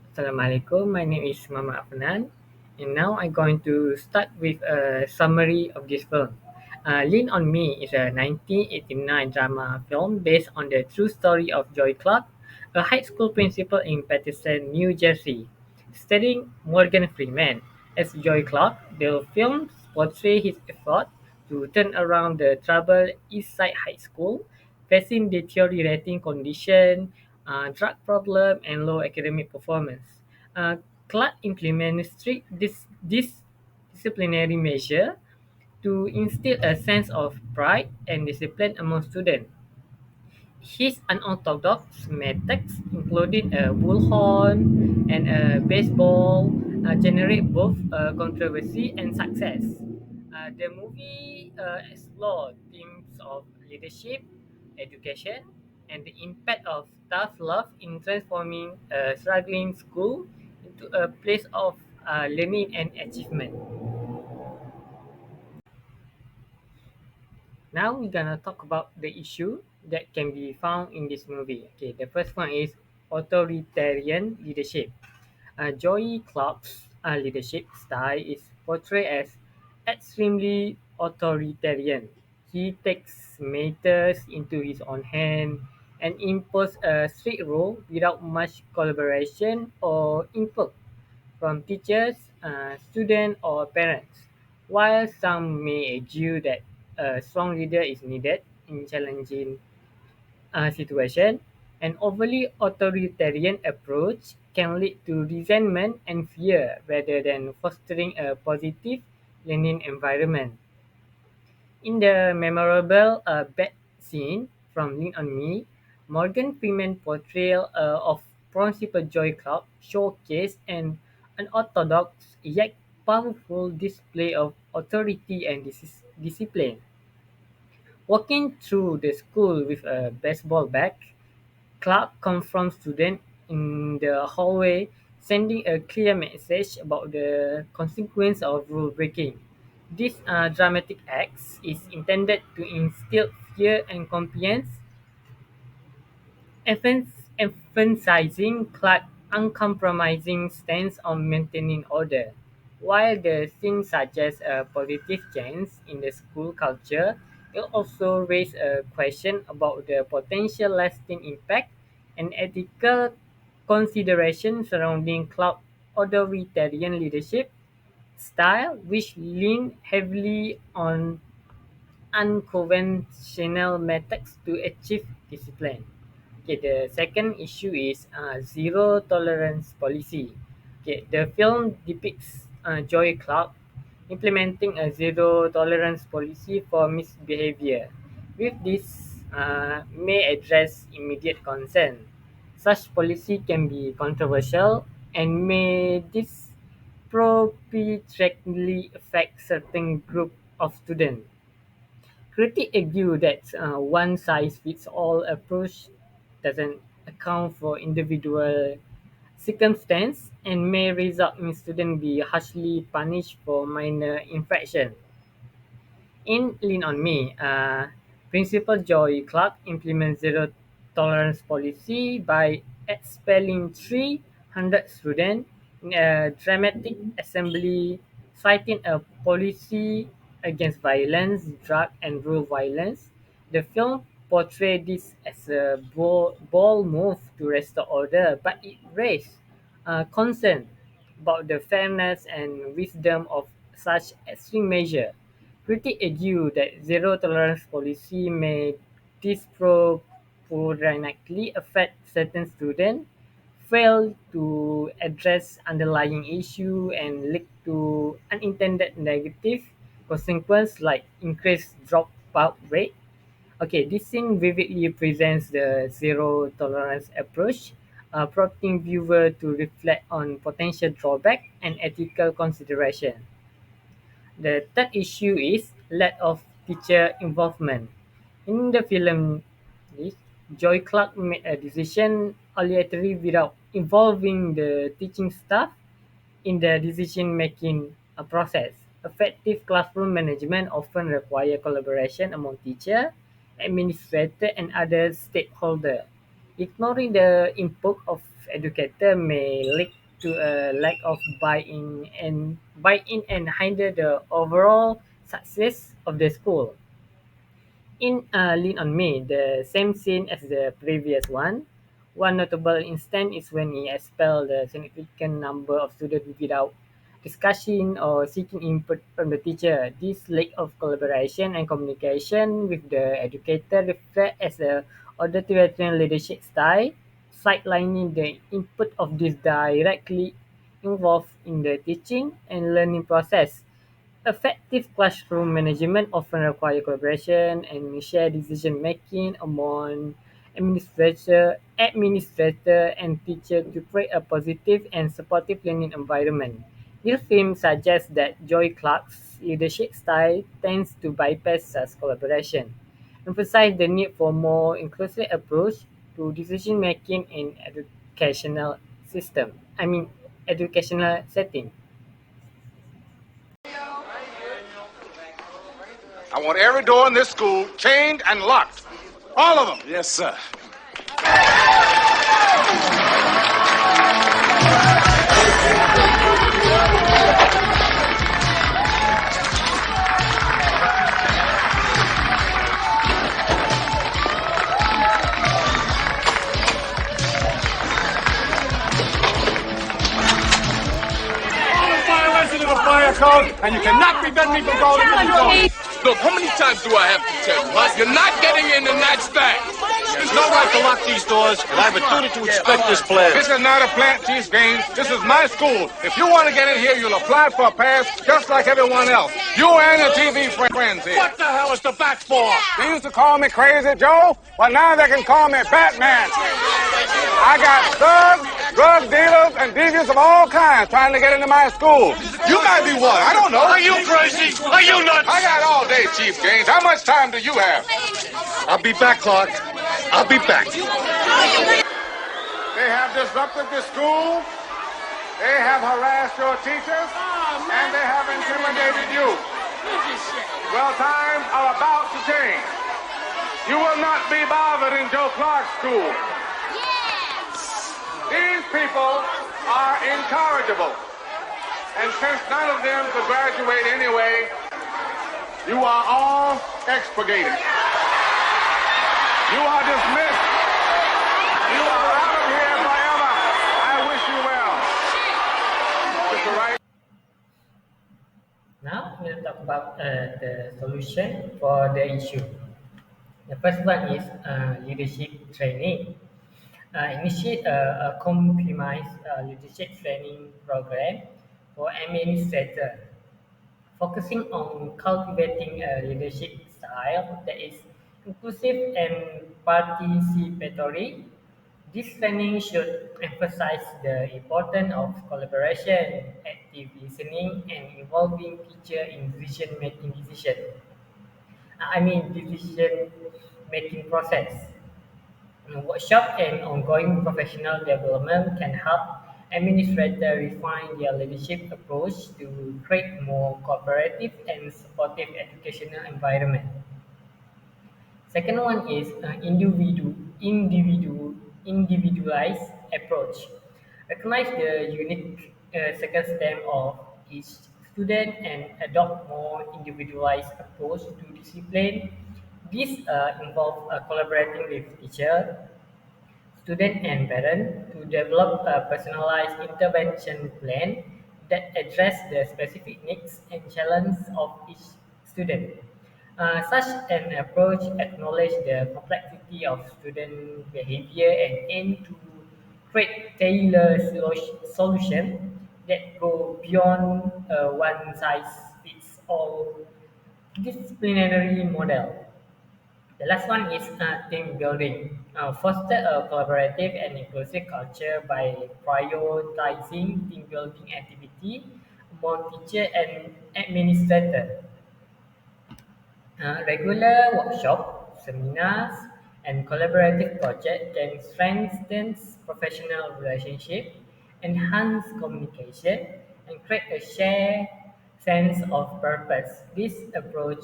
Assalamualaikum. My name is Mama Afnan, and now I'm going to start with a summary of this film. Lean on Me is a 1989 drama film based on the true story of Joy Clark, a high school principal in Paterson, New Jersey. Starring Morgan Freeman as Joy Clark, the film portrays his effort to turn around the troubled East Side High School, facing deteriorating condition, drug problem, and low academic performance. Uh, Clark implements strict disciplinary measure to instill a sense of pride and discipline among students. His unorthodox methods, including a bullhorn and a baseball, generate both controversy and success. The movie explored themes of leadership, education, and the impact of tough love in transforming a struggling school into a place of learning and achievement. Now we're gonna talk about the issue that can be found in this movie. Okay, the first one is authoritarian leadership. Joey Clark's leadership style is portrayed as extremely authoritarian. He takes matters into his own hand and imposes a strict rule without much collaboration or input from teachers, students, or parents. While some may argue that a strong leader is needed in challenging situation, an overly authoritarian approach can lead to resentment and fear rather than fostering a positive learning environment. In the memorable bed scene from Lean on Me, Morgan Freeman's portrayal of Principal Joy Clark showcased an unorthodox yet powerful display of authority and discipline. Walking through the school with a baseball bat, Clark confronts students in the hallway, sending a clear message about the consequence of rule breaking. This dramatic act is intended to instill fear and compliance, emphasizing Clark's uncompromising stance on maintaining order. While the scene suggests a positive change in the school culture, it also raises a question about the potential lasting impact and ethical consideration surrounding Clark's authoritarian leadership style, which lean heavily on unconventional methods to achieve discipline. Okay, the second issue is zero tolerance policy. Okay, the film depicts Joy Clark implementing a zero tolerance policy for misbehavior. With this, may address immediate concern. Such policy can be controversial and may disproportionately affect certain group of students. Critics argue that one-size-fits-all approach doesn't account for individual circumstances and may result in students be harshly punished for minor infractions. In Lean on Me, Principal Joy Clark implements zero tolerance policy by expelling 300 students in a dramatic assembly, citing a policy against violence, drug, and rule violence. The film portrayed this as a bold move to restore order, but it raised concern about the fairness and wisdom of such extreme measure. Critics argue that zero tolerance policy may disproportionately affect certain students, fail to address underlying issue, and lead to unintended negative consequences like increased dropout rate. Okay, this scene vividly presents the zero tolerance approach, prompting viewer to reflect on potential drawback and ethical consideration. The third issue is lack of teacher involvement. In the film, Joy Clark made a decision unilaterally without involving the teaching staff in the decision-making process. Effective classroom management often require collaboration among teacher, administrator, and other stakeholders. Ignoring the input of educator may lead to a lack of buy-in and hinder the overall success of the school. In Lean on Me, the same scene as the previous one, one notable instance is when he expelled a significant number of students without discussion or seeking input from the teacher. This lack of collaboration and communication with the educator reflects as a authoritarian leadership style, sidelining the input of this directly involved in the teaching and learning process. Effective classroom management often requires collaboration and shared decision making among administrator and teacher to create a positive and supportive learning environment. This film suggests that Joy Clark's leadership style tends to bypass such collaboration, emphasize the need for more inclusive approach to decision making in educational system. I mean educational setting. I want every door in this school chained and locked. All of them. Yes, sir. Violation of the fire code, and you cannot prevent me from going to the zone. Look, how many times do I have to tell you, huh? You're not getting in in that stack. There's no right to lock these doors, and I have a duty to inspect this place. This is not a plant chief's game. This is my school. If you want to get in here, you'll apply for a pass just like everyone else. You and your TV friends here. What the hell is the bat for? They used to call me Crazy Joe, but now they can call me Batman. I got thugs, drug dealers, and deviants of all kinds trying to get into my school. You might be one. I don't know. Are you crazy? Are you nuts? I got all day, Chief Gaines. How much time do you have? I'll be back, Clark. I'll be back. They have disrupted the school. They have harassed your teachers. And they have intimidated you. Well, times are about to change. You will not be bothered in Joe Clark's school. These people are incorrigible. And since none of them could graduate anyway, you are all expurgated. You are dismissed. You are out of here forever. I wish you well. Mr. Wright. Now we'll talk about the solution for the issue. The first one is leadership training. Initiate a compromised leadership training program for administrators, focusing on cultivating a leadership style that is inclusive and participatory. This training should emphasize the importance of collaboration, active listening, and involving teacher in decision-making process. Workshop and ongoing professional development can help administrators refine their leadership approach to create more cooperative and supportive educational environment. Second one is individualized approach. Recognize the unique circumstance of each student and adopt more individualized approach to discipline. This involves collaborating with teacher, student and parent to develop a personalized intervention plan that address the specific needs and challenges of each student. Such an approach acknowledges the complexity of student behavior and aim to create tailored solutions that go beyond a one-size-fits-all disciplinary model. The last one is team building. Foster a collaborative and inclusive culture by prioritizing team building activity among teacher and administrator. Regular workshops, seminars, and collaborative projects can strengthen professional relationships, enhance communication, and create a shared sense of purpose. This approach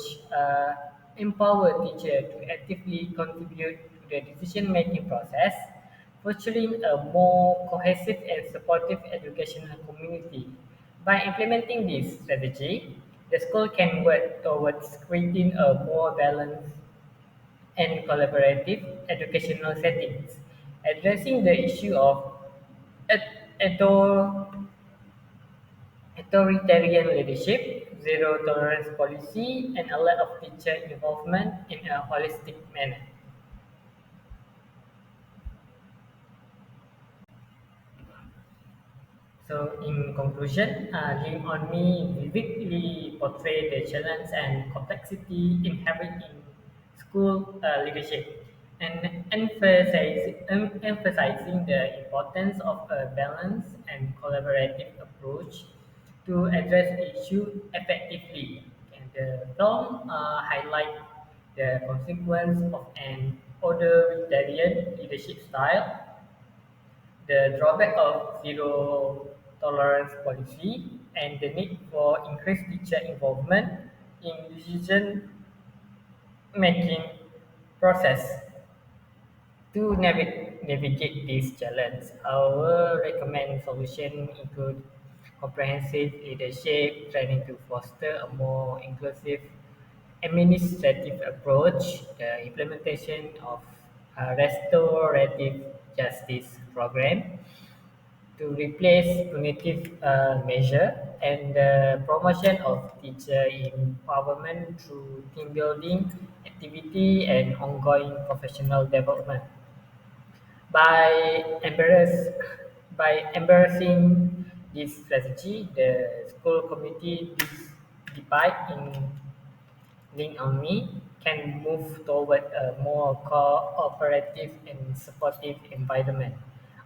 empowers teachers to actively contribute to the decision-making process, fostering a more cohesive and supportive educational community. By implementing this strategy, the school can work towards creating a more balanced and collaborative educational settings, addressing the issue of author- authoritarian leadership, zero tolerance policy, and a lack of teacher involvement in a holistic manner. So, in conclusion, Lean On Me vividly portrayed the challenge and complexity inherent in school leadership and emphasizing the importance of a balanced and collaborative approach to address issues effectively. And the film highlight the consequence of an authoritarian leadership style, the drawback of zero tolerance policy, and the need for increased teacher involvement in decision making process. To navigate this challenge, our recommend solution include comprehensive leadership training to foster a more inclusive administrative approach, the implementation of a restorative justice program, to replace punitive measure, and the promotion of teacher empowerment through team building activity and ongoing professional development. By embarrassing this strategy, the school committee despite in Lean on Me can move toward a more cooperative and supportive environment,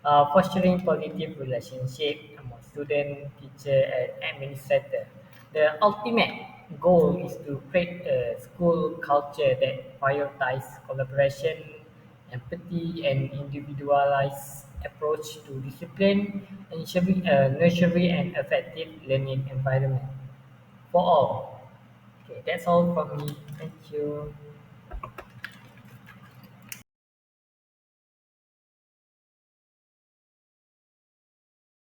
fostering positive relationship among student, teacher, and administrator. The ultimate goal is to create a school culture that prioritizes collaboration, empathy, and individualized approach to discipline, ensuring a nurturing and effective learning environment for all. Okay, that's all from me. Thank you.